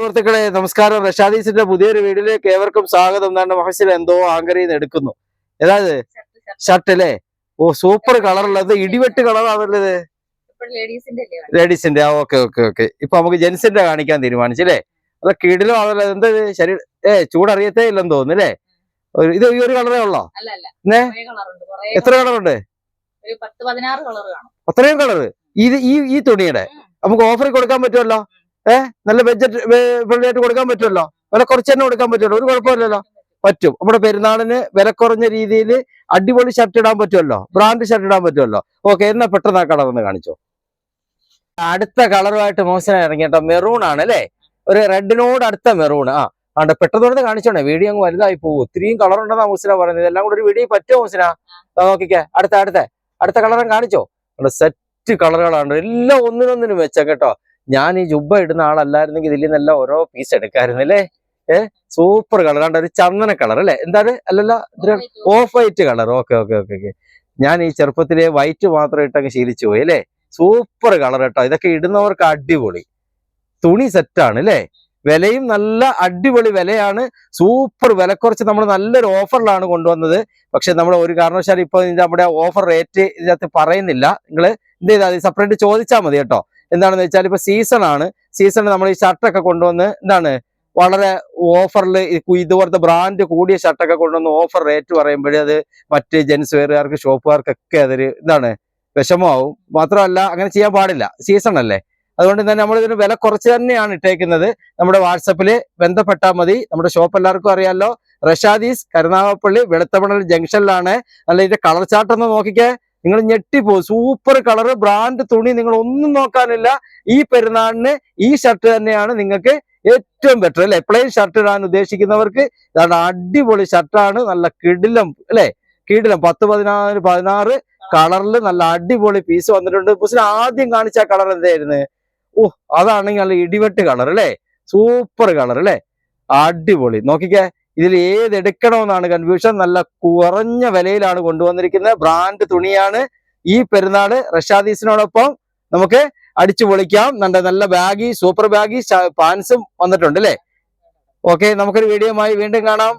സുഹൃത്തുക്കളെ നമസ്കാരം. റഷാദീസിന്റെ പുതിയൊരു വീഡിയോയിലേക്ക് ഏവർക്കും സ്വാഗതം. എന്താണ് മഹസിൽ എന്തോ ആങ്കറിയിൽ നിന്ന് എടുക്കുന്നു. ഏതായത് ഷർട്ട് അല്ലേ? ഓ സൂപ്പർ കളറുള്ളത്, ഇടിവെട്ട് കളറാണുള്ളത്. ലേഡീസിന്റെ. Okay okay okay. ഇപ്പൊ നമുക്ക് ജെൻസിന്റെ കാണിക്കാൻ തീരുമാനിച്ചല്ലേ? അത് കിടിലോ ആണല്ലോ. എന്താ ശരീരം ചൂടറിയത്തേ ഇല്ലെന്ന് തോന്നുന്നു അല്ലേ? ഇത് ഈ ഒരു കളറേ ഉള്ളോ? എത്ര കളറുണ്ട്? അത്രയും കളറ് ഇത് ഈ തുണിയുടെ നമുക്ക് ഓഫറിൽ കൊടുക്കാൻ പറ്റുമല്ലോ. നല്ല ബഡ്ജറ്റ് ഫ്രണ്ട്ലി ആയിട്ട് കൊടുക്കാൻ പറ്റുമല്ലോ. വില കുറച്ച് തന്നെ കൊടുക്കാൻ പറ്റുമല്ലോ. ഒരു കുഴപ്പമില്ലല്ലോ. പറ്റും. നമ്മുടെ പെരുന്നാളിന് വില കുറഞ്ഞ രീതിയിൽ അടിപൊളി ഷർട്ട് ഇടാൻ പറ്റുമല്ലോ. ബ്രാൻഡ് ഷർട്ട് ഇടാൻ പറ്റുമല്ലോ. ഓക്കെ, എന്നാ പെട്ടെന്ന് ആ കളർ ഒന്ന് കാണിച്ചോ. അടുത്ത കളറുമായിട്ട് മോശം ഇറങ്ങിട്ടോ. മെറൂൺ ആണ് അല്ലേ? ഒരു റെഡിനോട് അടുത്ത മെറൂൺ. ആണ്ട് പെട്ടെന്ന് കാണിച്ചോണേ. വീഡിയോ അങ്ങ് വലുതായി പോകും. ഒത്തിരിയും കളർ ഉണ്ടെന്നാ മോസിന പറയുന്നത്. ഇതെല്ലാം കൂടെ ഒരു വീഡിയോ പറ്റുമോ മോസിന? നോക്കിക്കേ. അടുത്ത കളറും കാണിച്ചോ. സെറ്റ് കളറുകളാണ് എല്ലാം. ഒന്നിനൊന്നിനും വെച്ച കേട്ടോ. ഞാൻ ഈ ജുബ്ബ ഇടുന്ന ആളല്ലായിരുന്നെങ്കിൽ ഇതിൽ നിന്നെല്ലാം ഓരോ പീസ് എടുക്കായിരുന്നു അല്ലേ? സൂപ്പർ കളർ ആണ്. ഒരു ചന്ദന കളർ അല്ലേ? എന്താണ്? അല്ലല്ല, of white colour. Okay okay okay okay. ഞാൻ ഈ ചെറുപ്പത്തിലെ വൈറ്റ് മാത്രം ഇട്ടങ്ങ് ശീലിച്ചു പോയി അല്ലേ? സൂപ്പർ കളർ കേട്ടോ. ഇതൊക്കെ ഇടുന്നവർക്ക് അടിപൊളി തുണി സെറ്റാണ് അല്ലേ? വിലയും നല്ല അടിപൊളി വിലയാണ്. സൂപ്പർ വില കുറച്ച് നമ്മൾ നല്ലൊരു ഓഫറിലാണ് കൊണ്ടുവന്നത്. പക്ഷെ നമ്മൾ ഒരു കാരണവശാലും ഇപ്പൊ നമ്മുടെ ഓഫർ റേറ്റ് ഇതിനകത്ത് പറയുന്നില്ല. നിങ്ങൾ എന്ത് ചെയ്താൽ സെപ്പറേറ്റ് ചോദിച്ചാൽ മതി കേട്ടോ. എന്താണെന്ന് വെച്ചാൽ ഇപ്പൊ സീസണിൽ നമ്മൾ ഈ ഷർട്ടൊക്കെ കൊണ്ടുവന്ന് എന്താണ് വളരെ ഓഫറിൽ ഇതുപോലത്തെ ബ്രാൻഡ് കൂടിയ ഷർട്ടൊക്കെ കൊണ്ടുവന്ന് ഓഫർ റേറ്റ് പറയുമ്പോഴേ അത് മറ്റ് ജെൻസ് വെയറുകാർക്ക് ഷോപ്പുകാർക്കൊക്കെ അതൊരു എന്താണ് വിഷമമാവും. മാത്രമല്ല അങ്ങനെ ചെയ്യാൻ പാടില്ല. സീസൺ അല്ലേ? അതുകൊണ്ട് തന്നെ നമ്മൾ ഇതിന് വില കുറച്ച് തന്നെയാണ് ഇട്ടേക്കുന്നത്. നമ്മുടെ വാട്സപ്പിൽ ബന്ധപ്പെട്ടാൽ മതി. നമ്മുടെ ഷോപ്പ് എല്ലാവർക്കും അറിയാമല്ലോ. റഷാദീസ്, കരുനാഗപ്പള്ളി വെളുത്തമണൽ ജംഗ്ഷനിലാണ്. അല്ല, ഇതിന്റെ കളർ ചാർട്ട് ഒന്ന് നോക്കിക്കേ. നിങ്ങൾ ഞെട്ടിപ്പോ. സൂപ്പർ കളർ ബ്രാൻഡ് തുണി. നിങ്ങൾ ഒന്നും നോക്കാനില്ല. ഈ പെരുന്നാളിന് ഈ ഷർട്ട് തന്നെയാണ് നിങ്ങൾക്ക് ഏറ്റവും ബെറ്റർ അല്ലെ? പ്ലെയിൻ ഷർട്ട് ഇടാൻ ഉദ്ദേശിക്കുന്നവർക്ക് ഇതാണ് അടിപൊളി ഷർട്ടാണ്. നല്ല കിടിലം അല്ലെ? കിടിലം 16 കളറിൽ നല്ല അടിപൊളി പീസ് വന്നിട്ടുണ്ട്. മുസ്ലിം ആദ്യം കാണിച്ച കളർ എന്തായിരുന്നു? അതാണെങ്കിൽ നല്ല ഇടിവെട്ട് കളർ അല്ലേ? സൂപ്പർ കളർ അല്ലേ? അടിപൊളി. നോക്കിക്കേ. ഇതിൽ ഏതെടുക്കണമെന്നാണ് കൺഫ്യൂഷൻ. നല്ല കുറഞ്ഞ വിലയിലാണ് കൊണ്ടുവന്നിരിക്കുന്നത്. ബ്രാൻഡ് തുണിയാണ്. ഈ പെരുന്നാള് റഷാദീസിനോടൊപ്പം നമുക്ക് അടിച്ചു പൊളിക്കാം. നല്ല ബാഗി, സൂപ്പർ ബാഗി പാൻസും വന്നിട്ടുണ്ട് അല്ലേ? ഓക്കെ, നമുക്കൊരു വീഡിയോയുമായി വീണ്ടും കാണാം.